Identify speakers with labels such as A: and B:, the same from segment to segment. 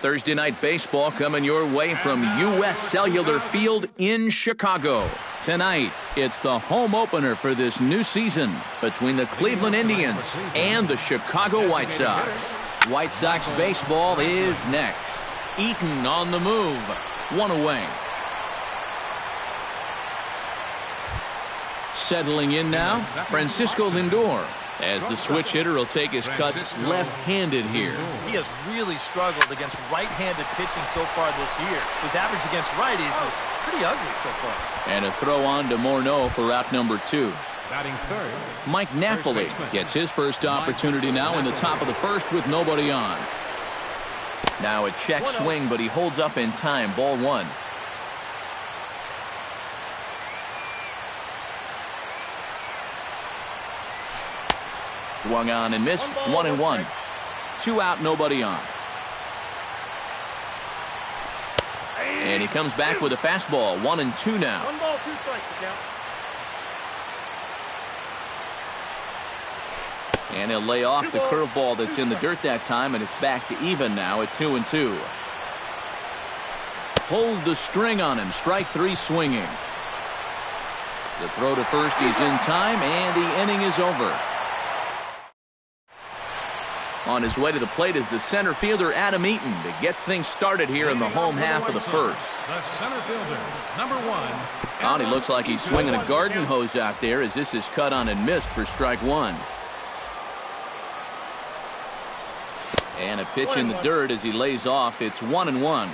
A: Thursday night baseball coming your way from U.S. Cellular Field in Chicago. Tonight, it's the home opener for this new season between the Cleveland Indians and the Chicago White Sox. White Sox baseball is next. Eaton on the move. One away. Settling in now, Francisco Lindor, as the switch hitter will take his cuts left-handed here.
B: He has really struggled against right-handed pitching so far this year. His average against righties is pretty ugly so far.
A: And a throw on to Morneau for out number 2.
C: Batting third,
A: Mike Napoli gets his first opportunity now in the top of the first with nobody on. Now a check swing, but he holds up in time. Ball 1. Swung on and missed. 1-1. 2 out, nobody on. And he comes back with a fastball. 1-2 now.
D: 1 ball, 2 strikes to count.
A: And he'll lay off the curveball that's in the dirt that time, and it's back to even now at 2-2. Hold the string on him. Strike 3 swinging. The throw to first is in time, and the inning is over. On his way to the plate is the center fielder, Adam Eaton, to get things started here in the home half of the first.
C: the center fielder, number 1.
A: And he looks like he's swinging a garden hose out there as this is cut on and missed for strike 1. And a pitch in the dirt as he lays off. It's 1-1.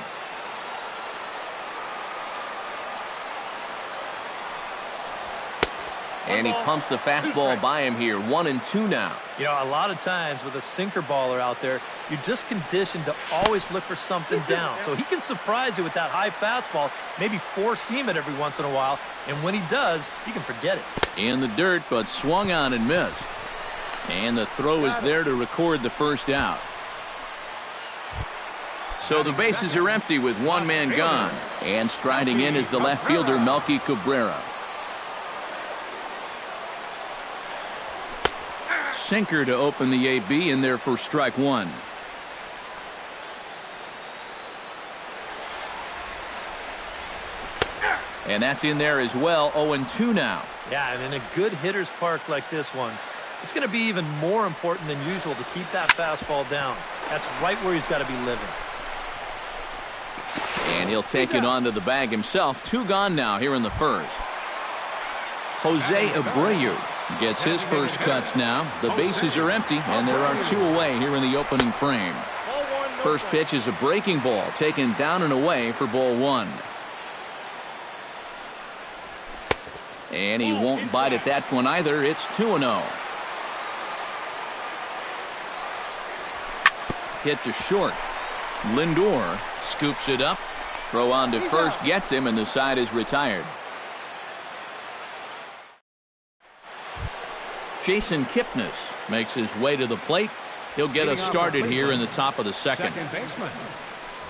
A: And he pumps the fastball by him here. 1-2 now.
B: You know, a lot of times with a sinker baller out there, you're just conditioned to always look for something down. So he can surprise you with that high fastball, maybe four-seam it every once in a while. And when he does, you can forget it.
A: In the dirt, but swung on and missed. And the throw is there to record the first out. So the bases are empty with one man gone. And striding in is the left fielder, Melky Cabrera. Sinker to open the AB in there for strike 1. And that's in there as well. 0-2 now.
B: Yeah, and in a good hitter's park like this one, it's going to be even more important than usual to keep that fastball down. That's right where he's got to be living.
A: And he'll take it onto the bag himself. 2 gone now here in the first. Jose Abreu gets his first cuts now. The bases are empty, and there are 2 away here in the opening frame. First pitch is a breaking ball taken down and away for ball 1. And he won't bite at that one either. It's 2-0. Hit to short. Lindor scoops it up. Throw on to first, gets him, and the side is retired. Jason Kipnis makes his way to the plate. He'll get us started here in the top of the second.
C: Second baseman,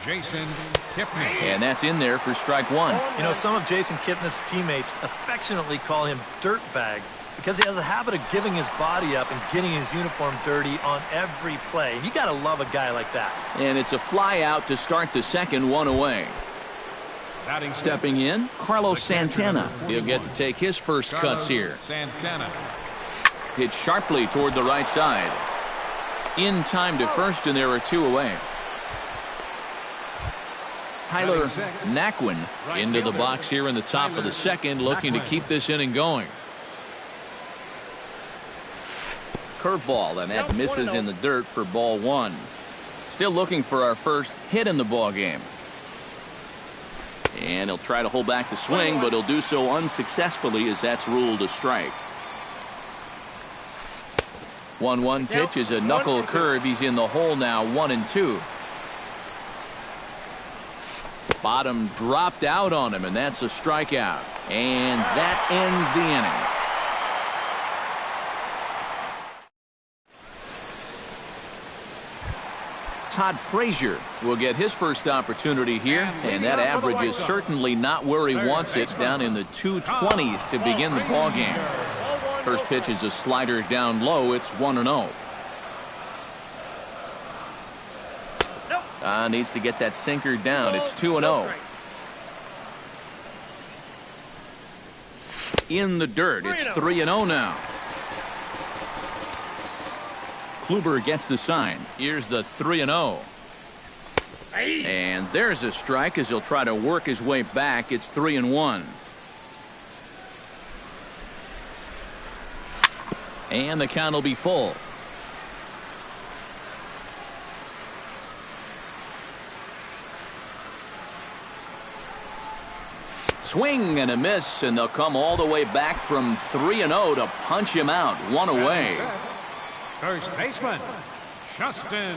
C: Jason Kipnis.
A: And that's in there for strike 1.
B: You know, some of Jason Kipnis' teammates affectionately call him Dirtbag because he has a habit of giving his body up and getting his uniform dirty on every play. And you got to love a guy like that.
A: And it's a fly out to start the second, 1 away. Stepping in, Carlos Santana. He'll get to take his first cuts here.
C: Santana.
A: Hit sharply toward the right side. In time to first, and there are 2 away. Tyler Naquin into the box here in the top of the second, looking to keep this inning going. Curveball, and that misses in the dirt for ball 1. Still looking for our first hit in the ball game. And he'll try to hold back the swing, but he'll do so unsuccessfully as that's ruled a strike. 1-1 pitch is a knuckle curve. He's in the hole now. 1-2. Bottom dropped out on him, and that's a strikeout. And that ends the inning. Todd Frazier will get his first opportunity here, and that average is certainly not where he wants it, down in the 220s to begin the ball game. First pitch is a slider down low. It's 1-0. Needs to get that sinker down. It's 2-0. In the dirt. It's 3-0 now. Kluber gets the sign. Here's the 3-0. And there's a strike as he'll try to work his way back. It's 3-1. And the count will be full. Swing and a miss, and they'll come all the way back from 3-0 to punch him out. One away.
C: First baseman, Justin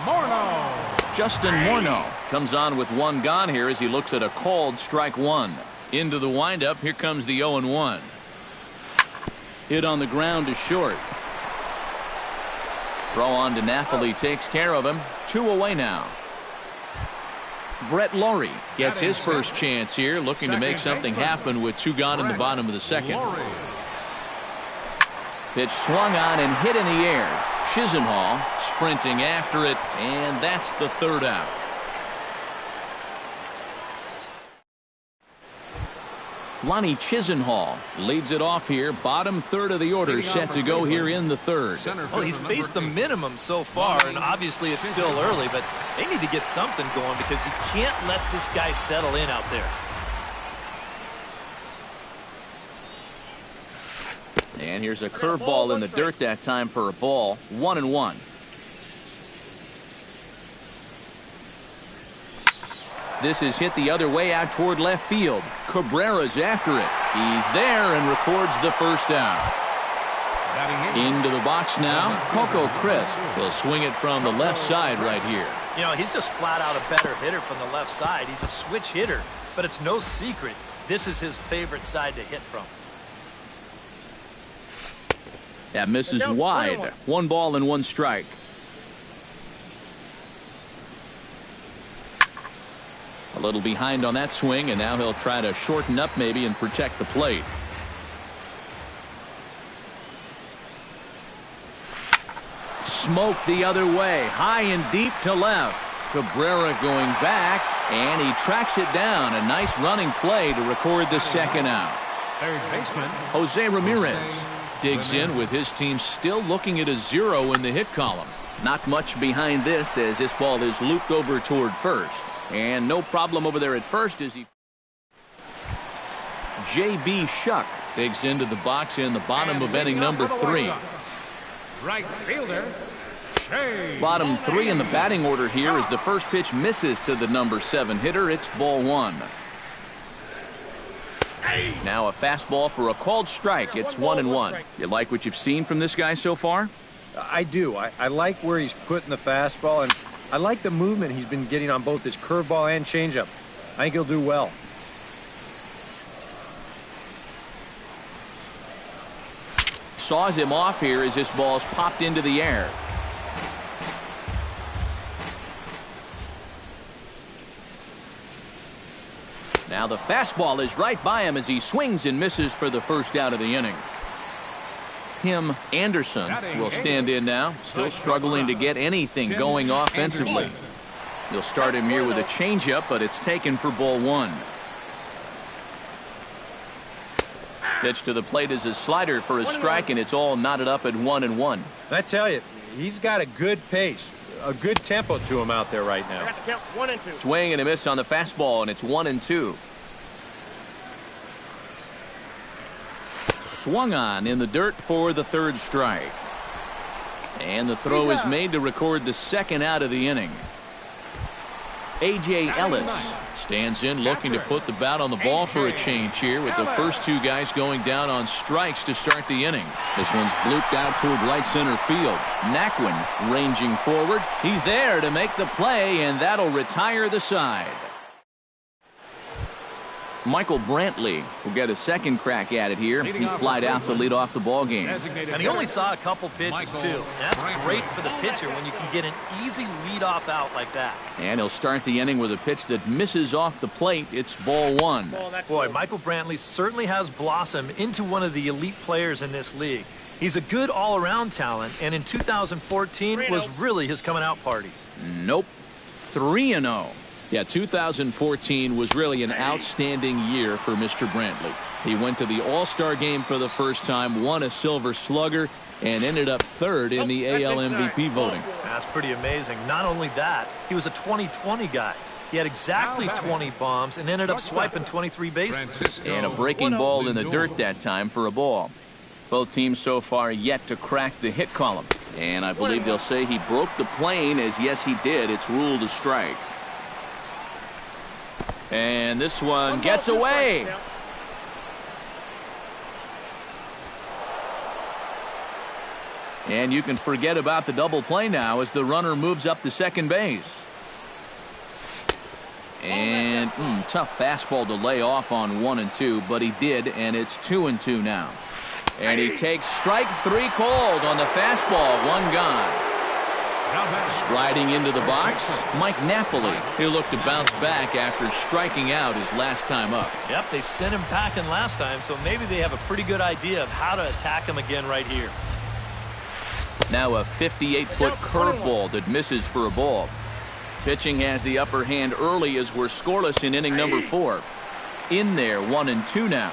C: Morneau.
A: Justin Morneau comes on with one gone here as he looks at a called strike one. Into the windup. Here comes the 0-1. Hit on the ground to short. Throw on to Napoli takes care of him. 2 away now. Brett Laurie gets his first chance here, looking to make something happen with 2 gone in the bottom of the second. Pitch swung on and hit in the air. Chisenhall sprinting after it, and that's the 3rd out. Lonnie Chisenhall leads it off here. Bottom 3rd of the order set to go here in the 3rd.
B: Well, he's faced the minimum so far, and obviously it's still early, but they need to get something going because you can't let this guy settle in out there.
A: And here's a curveball in the dirt that time for a ball. 1-1. This is hit the other way out toward left field. Cabrera's after it. He's there and records the first out. Into the box now. Coco Crisp will swing it from the left side right here.
B: You know, he's just flat out a better hitter from the left side. He's a switch hitter, but it's no secret this is his favorite side to hit from.
A: That misses wide. 1 ball and 1 strike. A little behind on that swing, and now he'll try to shorten up maybe and protect the plate. Smoke the other way, high and deep to left. Cabrera going back, and he tracks it down. A nice running play to record the 2nd out.
C: Third baseman,
A: Jose Ramirez digs in with his team still looking at a 0 in the hit column. Not much behind this as this ball is looped over toward first. And no problem over there at first as he. J.B. Shuck digs into the box in the bottom of inning number 3.
C: right fielder, Shea.
A: Bottom 3 in the batting order here as the first pitch misses to the number 7 hitter. It's ball 1. Now a fastball for a called strike. It's 1-1. You like what you've seen from this guy so far?
D: I do. I like where he's putting the fastball, and I like the movement he's been getting on both his curveball and changeup. I think he'll do well.
A: Saws him off here as this ball's popped into the air. Now the fastball is right by him as he swings and misses for the first out of the inning. Tim Anderson will stand in now, still struggling to get anything going offensively. He'll start him here with a changeup, but it's taken for ball 1. Pitch to the plate is a slider for a strike, and it's all knotted up at 1-1.
D: I tell you, he's got a good pace, a good tempo to him out there right now.
A: Swing and a miss on the fastball, and it's 1-2. Swung on in the dirt for the 3rd strike. And the throw is made to record the 2nd out of the inning. A.J. Ellis stands in looking to put the bat on the ball for a change here with the first 2 guys going down on strikes to start the inning. This one's blooped out toward right center field. Naquin ranging forward. He's there to make the play, and that'll retire the side. Michael Brantley will get a second crack at it here. He flied out to lead off the ball game.
B: And he only saw a couple pitches, too. And that's great for the pitcher when you can get an easy leadoff out like that.
A: And he'll start the inning with a pitch that misses off the plate. It's ball 1.
B: Boy, Michael Brantley certainly has blossomed into one of the elite players in this league. He's a good all-around talent, and in 2014 was really his coming-out party.
A: Nope. 3-0. Yeah, 2014 was really an outstanding year for Mr. Brantley. He went to the All-Star game for the first time, won a Silver Slugger, and ended up third in the AL MVP voting.
B: That's pretty amazing. Not only that, he was a 20-20 guy. He had exactly 20 bombs and ended up swiping 23 bases.
A: And a breaking ball in the dirt that time for a ball. Both teams so far yet to crack the hit column. And I believe they'll say he broke the plane, as yes he did. It's ruled a strike. And this one gets away. And you can forget about the double play now as the runner moves up to second base. And tough fastball to lay off on 1 and 2, but he did, and it's 2 and 2 now. And he takes strike 3 cold on the fastball, 1 gone. Striding into the box, Mike Napoli, who looked to bounce back after striking out his last time up.
B: Yep, they sent him packing last time, so maybe they have a pretty good idea of how to attack him again right here.
A: Now a 58-foot curveball that misses for a ball. Pitching has the upper hand early as we're scoreless in inning number 4. In there, 1 and 2 now.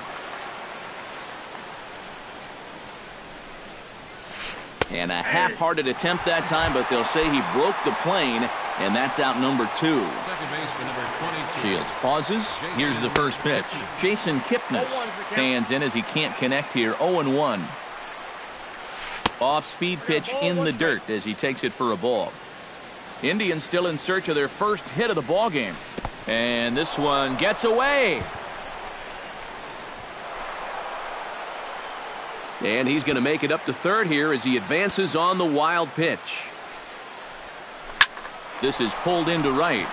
A: And a half-hearted attempt that time, but they'll say he broke the plane, and that's out number 2. Shields pauses. Here's the first pitch. Jason Kipnis stands in as he can't connect here. 0-1. Off-speed pitch in the dirt as he takes it for a ball. Indians still in search of their first hit of the ballgame. And this one gets away. And he's going to make it up to third here as he advances on the wild pitch. This is pulled into right.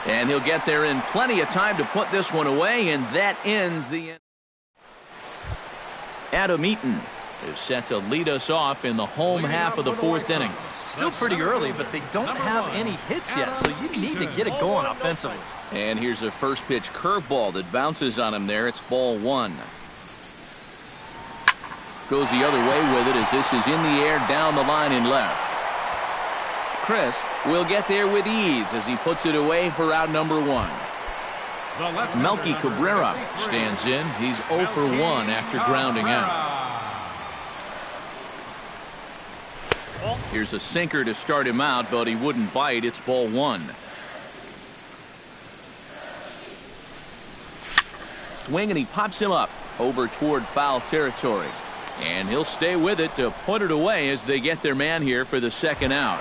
A: And he'll get there in plenty of time to put this one away, and that ends the end. Adam Eaton is set to lead us off in the home half of the 4th inning.
B: Still pretty early, but they don't have any hits yet, so you need to get it going offensively.
A: And here's a first pitch curveball that bounces on him there. It's ball 1. Goes the other way with it as this is in the air down the line and left. Crisp will get there with ease as he puts it away for out number 1. Melky Cabrera stands in. He's 0 for 1 after grounding out. Here's a sinker to start him out, but he wouldn't bite. It's ball 1. Swing, and he pops him up over toward foul territory. And he'll stay with it to put it away as they get their man here for the second out.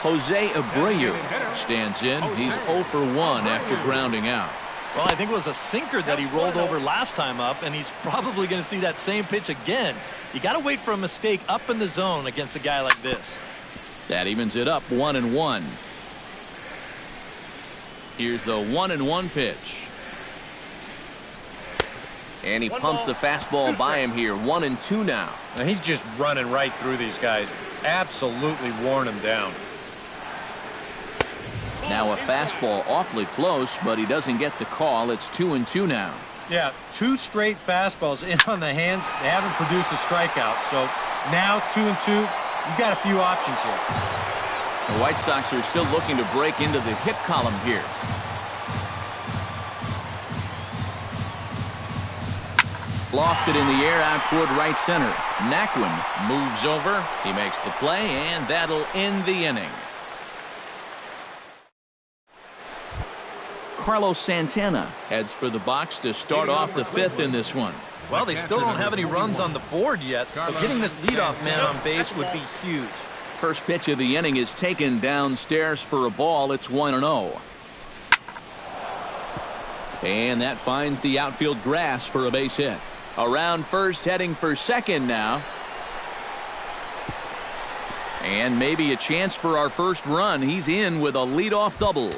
A: Jose Abreu stands in. He's 0 for 1 after grounding out.
B: Well, I think it was a sinker that he rolled over last time up, and he's probably going to see that same pitch again. You got to wait for a mistake up in the zone against a guy like this.
A: That evens it up 1-1. Here's the 1-1 pitch. And he pumps the fastball by him here. 1-2 now.
D: Now he's just running right through these guys. Absolutely worn them down.
A: Now a fastball awfully close, but he doesn't get the call. It's 2-2 now.
D: Yeah, 2 straight fastballs in on the hands. They haven't produced a strikeout. So now 2-2, you've got a few options here.
A: The White Sox are still looking to break into the hit column here. Lofted in the air out toward right center. Naquin moves over. He makes the play, and that'll end the inning. Carlos Santana heads for the box to start off the 5th in this one.
B: Well, they still don't have any runs on the board yet, but getting this leadoff man on base would be huge.
A: First pitch of the inning is taken downstairs for a ball. It's 1-0. And that finds the outfield grass for a base hit. Around first, heading for second now. And maybe a chance for our first run. He's in with a leadoff double.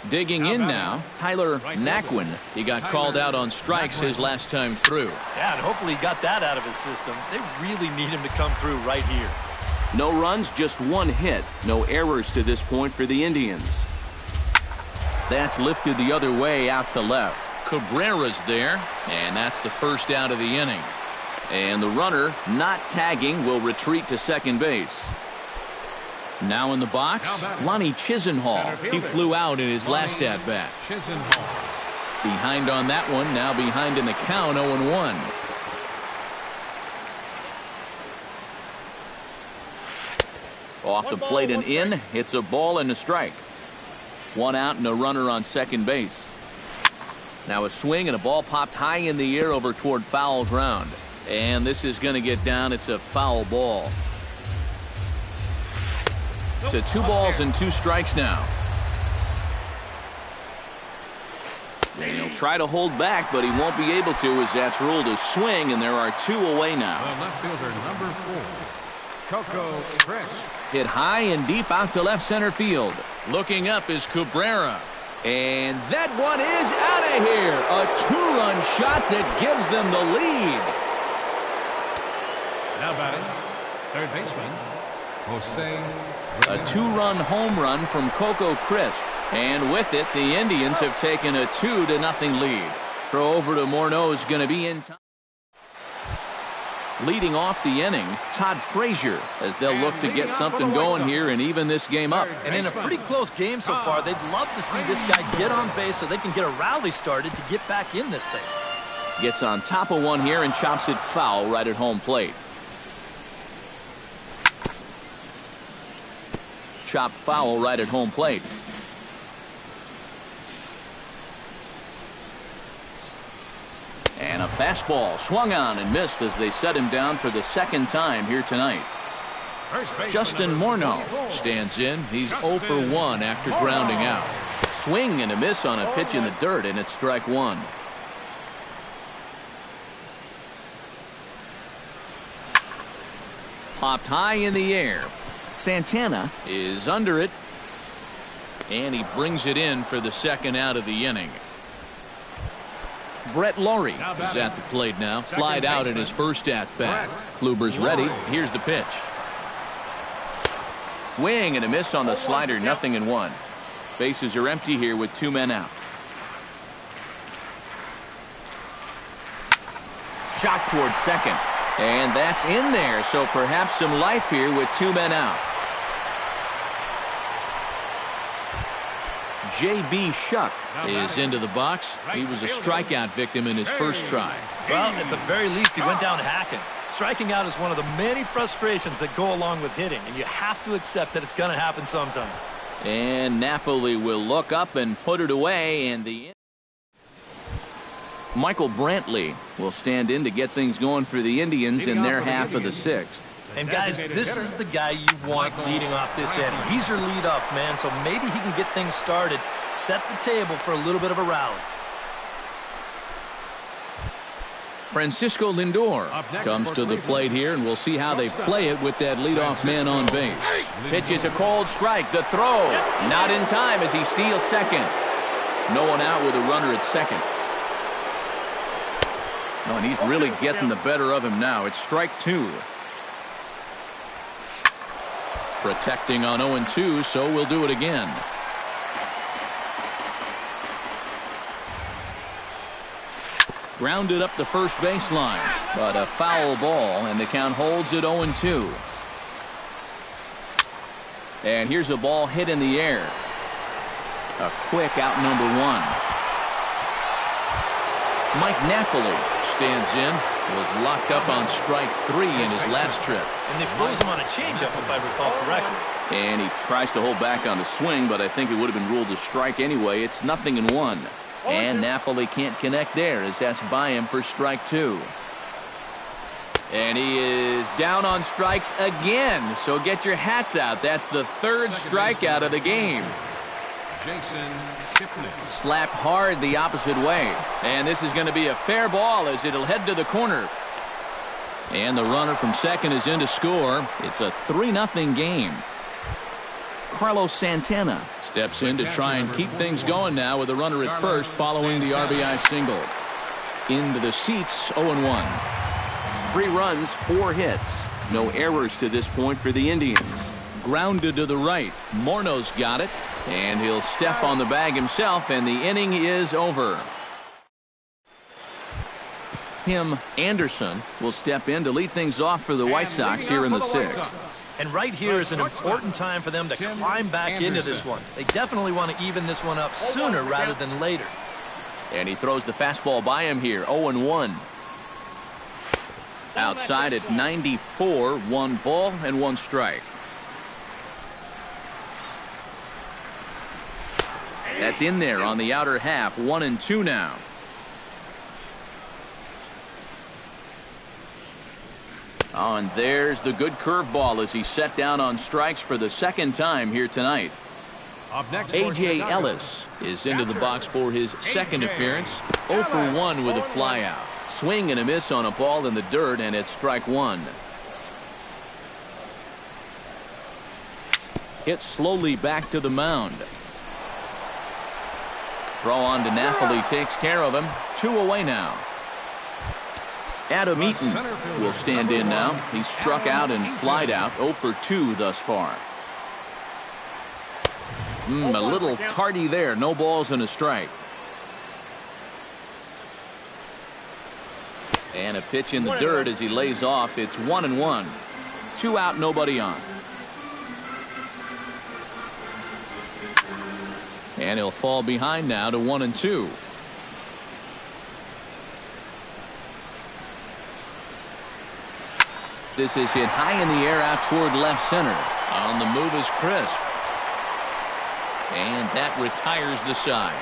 A: Digging in now, Tyler Naquin. He got called out on strikes his last time through.
B: Yeah, and hopefully he got that out of his system. They really need him to come through right here.
A: No runs, just 1 hit. No errors to this point for the Indians. That's lifted the other way out to left. Cabrera's there, and that's the first out of the inning. And the runner, not tagging, will retreat to second base. Now in the box, Lonnie Chisenhall. He flew out in his last at-bat. Behind on that one, now behind in the count, 0-1. Off the plate and in, it's a ball and a strike. One out and a runner on second base. Now a swing and a ball popped high in the air over toward foul ground. And this is going to get down. It's a foul ball. To 2 balls and 2 strikes now. And he'll try to hold back, but he won't be able to as that's ruled a swing, and there are 2 away now.
C: The left fielder, number 4, Coco Chris.
A: Hit high and deep out to left center field. Looking up is Cabrera. And that one is out of here. A 2-run shot that gives them the lead.
C: Now batting, third baseman, Jose.
A: A 2-run home run from Coco Crisp. And with it, the Indians have taken a 2-0 lead. Throw over to Morneau is going to be in time. Leading off the inning, Todd Frazier, as they'll look to get something going here and even this game up.
B: And in a pretty close game so far, they'd love to see this guy get on base so they can get a rally started to get back in this thing.
A: Gets on top of one here and chops it foul right at home plate. Chopped foul right at home plate. And a fastball swung on and missed as they set him down for the second time here tonight. Justin Morneau stands in. He's 0 for 1 after grounding out. Swing and a miss on a pitch in the dirt, and it's strike 1. Popped high in the air. Santana is under it, and he brings it in for the second out of the inning. Brett Laurie is at the plate now. Flied out in his first at-bat. Kluber's ready. Here's the pitch. Swing and a miss on the slider. 0-1. Bases are empty here with 2 men out. Shot toward second. And that's in there. So perhaps some life here with 2 men out. J.B. Shuck is into the box. He was a strikeout victim in his first try.
B: Well, at the very least, he went down hacking. Striking out is one of the many frustrations that go along with hitting, and you have to accept that it's going to happen sometimes.
A: And Napoli will look up and put it away, and Michael Brantley will stand in to get things going for the Indians in their half of the 6th.
B: And guys, this is the guy you want leading off this inning. He's your leadoff man, so maybe he can get things started, set the table for a little bit of a rally.
A: Francisco Lindor comes to the plate here, and we'll see how they play it with that leadoff man on base. Pitch is a cold strike. The throw, not in time as he steals second. No one out with a runner at second. Oh, and he's really getting the better of him now. It's strike 2. Protecting on 0-2, so we'll do it again. Grounded up the first baseline, but a foul ball, and the count holds at 0-2. And here's a ball hit in the air. A quick out number 1. Mike Napoli stands in. Was locked up on strike 3 in his last trip.
B: And they froze him on a changeup, if I recall correctly.
A: And he tries to hold back on the swing, but I think it would have been ruled a strike anyway. It's 0-1. And Napoli can't connect there as that's by him for strike 2. And he is down on strikes again. So get your hats out. That's the 3rd strikeout of the game. Slapped hard the opposite way. And this is going to be a fair ball as it'll head to the corner. And the runner from second is in to score. It's a 3-0 game. Carlos Santana steps in to try and keep things going now with a runner at first following the RBI single. Into the seats, 0-1. 3 runs, 4 hits. No errors to this point for the Indians. Grounded to the right. Morneau's got it. And he'll step on the bag himself, and the inning is over. Tim Anderson will step in to lead things off for the White Sox here in the 6th.
B: And right here is an important time for them to climb back into this one. They definitely want to even this one up sooner rather than later.
A: And he throws the fastball by him here, 0-1. Outside at 94, 1 ball and 1 strike. That's in there on the outer half, 1-2 now. Oh, and there's the good curveball as he set down on strikes for the second time here tonight. A.J. Ellis is into the box for his second appearance. 0 for 1 with a flyout. Swing and a miss on a ball in the dirt, and it's strike 1. Hit slowly back to the mound. Throw on to Napoli takes care of him. 2 away now. Adam Eaton will stand in now. He struck out and flied out. 0 for 2 thus far. A little tardy there. No balls and a strike. And a pitch in the dirt as he lays off. It's 1-1. 2 out, nobody on. And he'll fall behind now to 1-2. This is hit high in the air out toward left center. On the move is crisp. And that retires the side.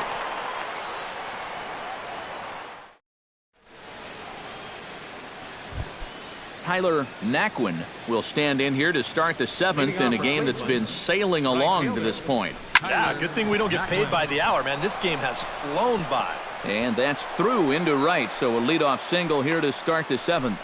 A: Tyler Naquin will stand in here to start the 7th in a game that's been sailing along to this point.
B: Yeah, good thing we don't get paid by the hour, man. This game has flown by.
A: And that's through into right, so a leadoff single here to start the 7th.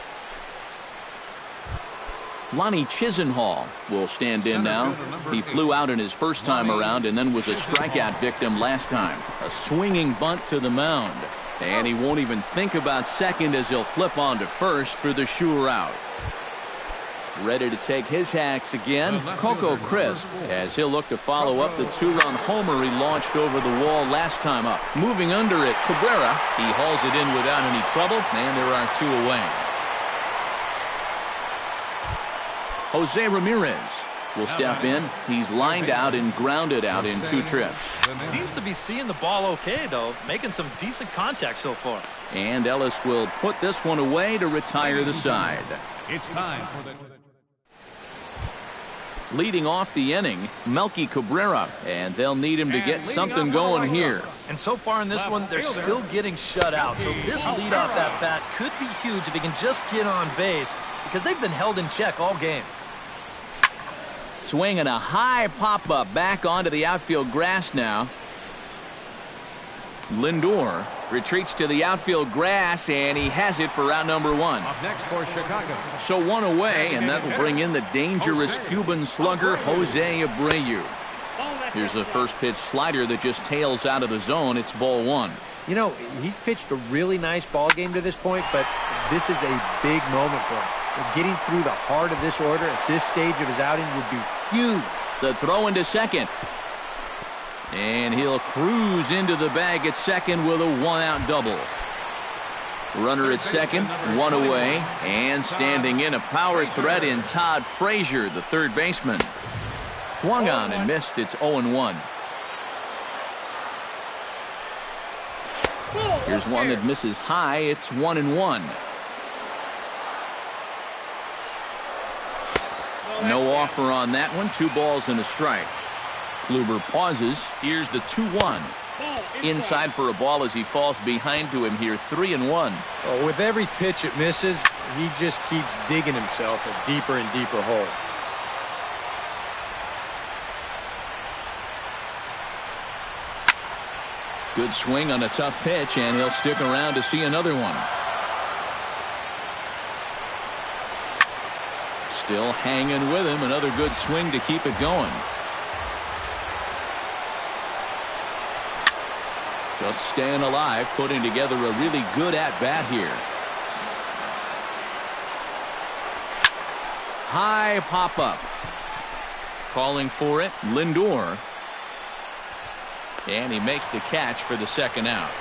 A: Lonnie Chisenhall will stand in now. He flew out in his first time around and then was a strikeout victim last time. A swinging bunt to the mound. And he won't even think about second as he'll flip on to first for the sure out. Ready to take his hacks again, Coco Crisp, as he'll look to follow up the 2-run homer he launched over the wall last time up. Moving under it, Cabrera. He hauls it in without any trouble, and there are 2 away. Jose Ramirez will step in. He's lined out and grounded out in 2 trips.
B: Seems to be seeing the ball okay, though, making some decent contact so far.
A: And Ellis will put this one away to retire the side.
C: It's time for the...
A: Leading off the inning, Melky Cabrera, and they'll need him to get something going here.
B: And so far in this one, they're still getting shut out. So this leadoff at bat could be huge if he can just get on base, because they've been held in check all game.
A: Swinging a high pop-up back onto the outfield grass now. Lindor retreats to the outfield grass, and he has it for out number 1.
C: Up next for Chicago.
A: So 1 away, and that will bring in the dangerous Cuban slugger, Jose Abreu. Here's the first pitch slider that just tails out of the zone. It's ball 1.
D: You know, he's pitched a really nice ball game to this point, but this is a big moment for him. Getting through the heart of this order at this stage of his outing would be huge.
A: The throw into second. And he'll cruise into the bag at second with a 1-out double. Runner at second, 1 away, and standing in a power threat in Todd Frazier, the third baseman. Swung on and missed. It's 0-1. Here's one that misses high. It's 1-1. No offer on that one. 2 balls and a strike. Kluber pauses. Here's the 2-1. Inside for a ball as he falls behind to him here. 3-1.
D: Oh, with every pitch it misses, he just keeps digging himself a deeper and deeper hole.
A: Good swing on a tough pitch, and he'll stick around to see another one. Still hanging with him. Another good swing to keep it going. Just staying alive, putting together a really good at-bat here. High pop-up. Calling for it, Lindor. And he makes the catch for the second out.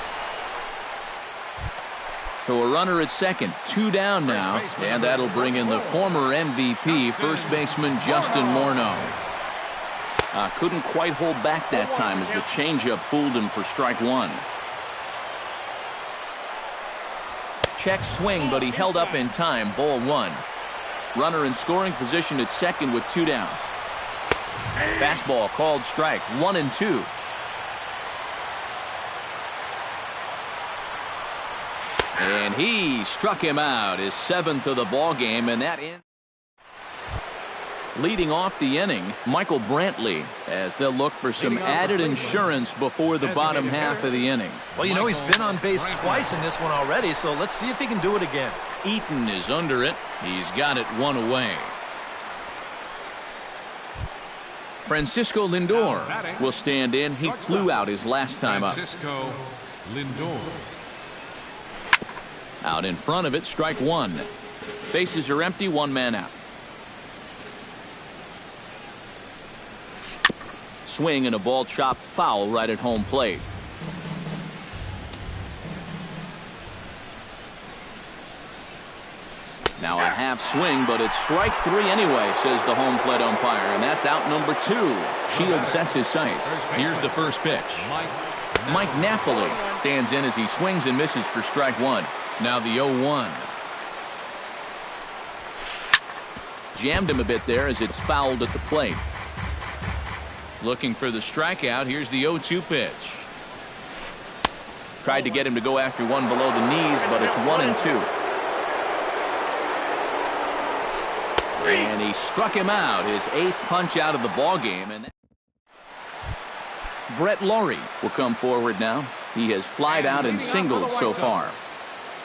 A: So a runner at second, 2 down now, and that'll bring in the former MVP, first baseman Justin Morneau. Couldn't quite hold back that time as the changeup fooled him for strike one. Check swing, but he held up in time, ball one. Runner in scoring position at second with 2 down. Fastball called strike, 1-2. And he struck him out, his 7th of the ball game, and that ends. Leading off the inning, Michael Brantley, as they'll look for some added insurance before the bottom half of the inning.
B: Well, you know, he's been on base twice in this one already, so let's see if he can do it again.
A: Eaton is under it. He's got it 1 away. Francisco Lindor will stand in. He flew out his last time up.
C: Francisco Lindor.
A: Out in front of it, strike one. Bases are empty, 1 man out. Swing and a ball chopped foul right at home plate. Now a half swing, but it's strike 3 anyway, says the home plate umpire, and that's out number 2. Shields sets his sights. Here's the first pitch. Mike Napoli stands in as he swings and misses for strike 1. Now the 0-1. Jammed him a bit there as it's fouled at the plate. Looking for the strikeout. Here's the 0-2 pitch. Tried to get him to go after one below the knees, but it's 1-2. And he struck him out, his 8th punch out of the ball game. And Brett Laurie will come forward now. He has flied out and singled so far.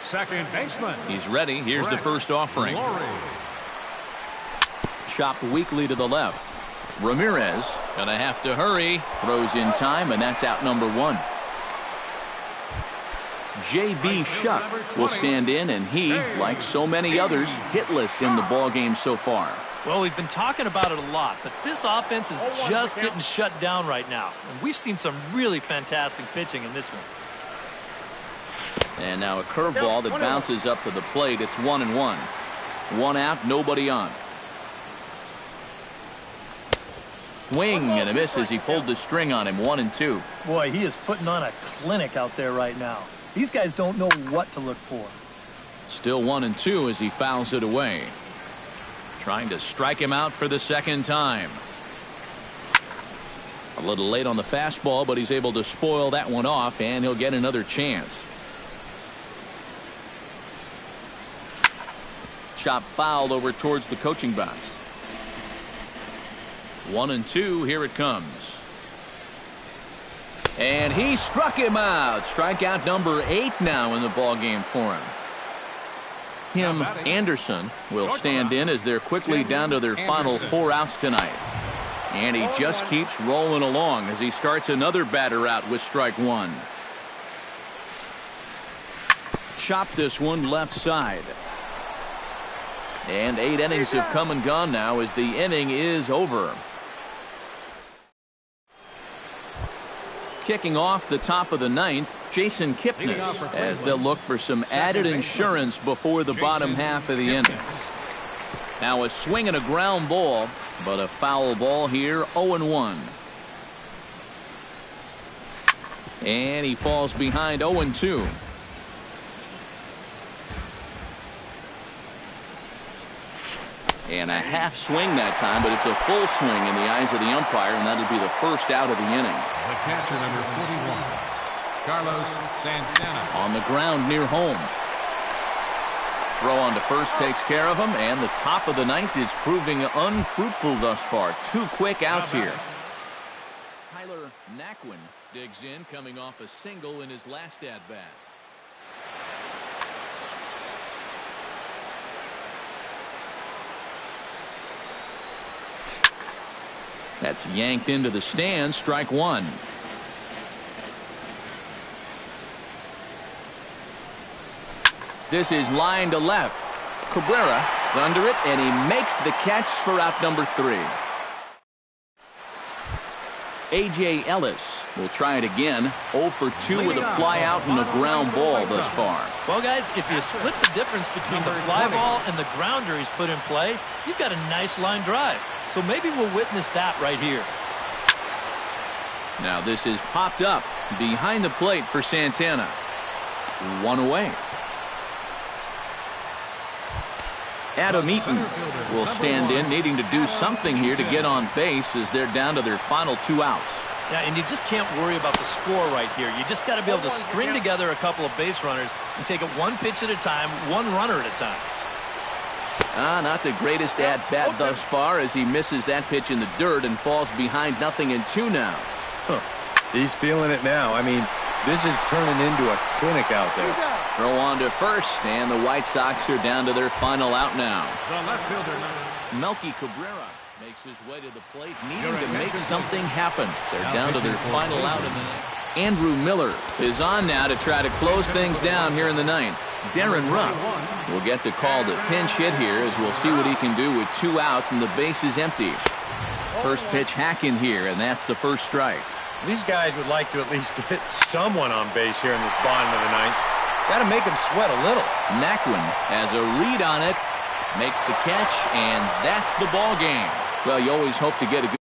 C: Second baseman.
A: He's ready. Here's the first offering. Chopped weakly to the left. Ramirez gonna have to hurry. Throws in time, and that's out number 1. J.B. Shuck will stand in, and he, like so many others, hitless in the ball game so far.
B: Well, we've been talking about it a lot, but this offense is just getting shut down right now. And we've seen some really fantastic pitching in this one.
A: And now a curveball that bounces up to the plate. It's 1-1. 1 out, nobody on. Swing and a miss as he pulled the string on him. 1-2.
B: Boy, he is putting on a clinic out there right now. These guys don't know what to look for.
A: Still 1-2 as he fouls it away. Trying to strike him out for the second time. A little late on the fastball, but he's able to spoil that one off, and he'll get another chance. Chop fouled over towards the coaching box. 1-2, here it comes. And he struck him out. Strikeout number 8 now in the ball game for him. Tim Anderson will stand in as they're quickly down to their final 4 outs tonight. And he just keeps rolling along as he starts another batter out with strike 1. Chopped this one left side. And 8 innings have come and gone now as the inning is over. Kicking off the top of the 9th, Jason Kipnis, as they'll look for some added insurance before the bottom half of the inning. Now a swing and a ground ball, but a foul ball here, 0-1. And he falls behind 0-2. And a half swing that time, but it's a full swing in the eyes of the umpire, and that'll be the first out of the inning.
C: The catcher, number 41, Carlos Santana.
A: On the ground near home. Throw on to first takes care of him, and the top of the 9th is proving unfruitful thus far. 2 quick outs here. Tyler Naquin digs in, coming off a single in his last at-bat. That's yanked into the stands, strike 1. This is line to left. Cabrera is under it, and he makes the catch for out number 3. A.J. Ellis will try it again. 0 for 2 with a fly out and a ground ball thus far.
B: Well, guys, if you split the difference between the fly ball and the grounder he's put in play, you've got a nice line drive. So maybe we'll witness that right here.
A: Now this is popped up behind the plate for Santana. 1 away. Adam Eaton will stand in, needing to do something here to get on base as they're down to their final 2 outs.
B: Yeah, and you just can't worry about the score right here. You just got to be able to string together a couple of base runners and take it 1 pitch at a time, 1 runner at a time.
A: Not the greatest at-bat thus far as he misses that pitch in the dirt and falls behind 0-2 now.
D: He's feeling it now. I mean, this is turning into a clinic out there.
A: Throw on to first, and the White Sox are down to their final out now.
C: The left fielder,
A: Melky Cabrera makes his way to the plate, needing to make something happen. They're down to their final out in the ninth. Andrew Miller is on now to try to close things down here in the ninth. Darren Ruff will get the call to pinch hit here as we'll see what he can do with 2 out and the base is empty. First pitch hack in here, and that's the first strike.
D: These guys would like to at least get someone on base here in this bottom of the ninth. Got to make them sweat a little.
A: Naquin has a read on it, makes the catch, and that's the ball game. Well, you always hope to get a good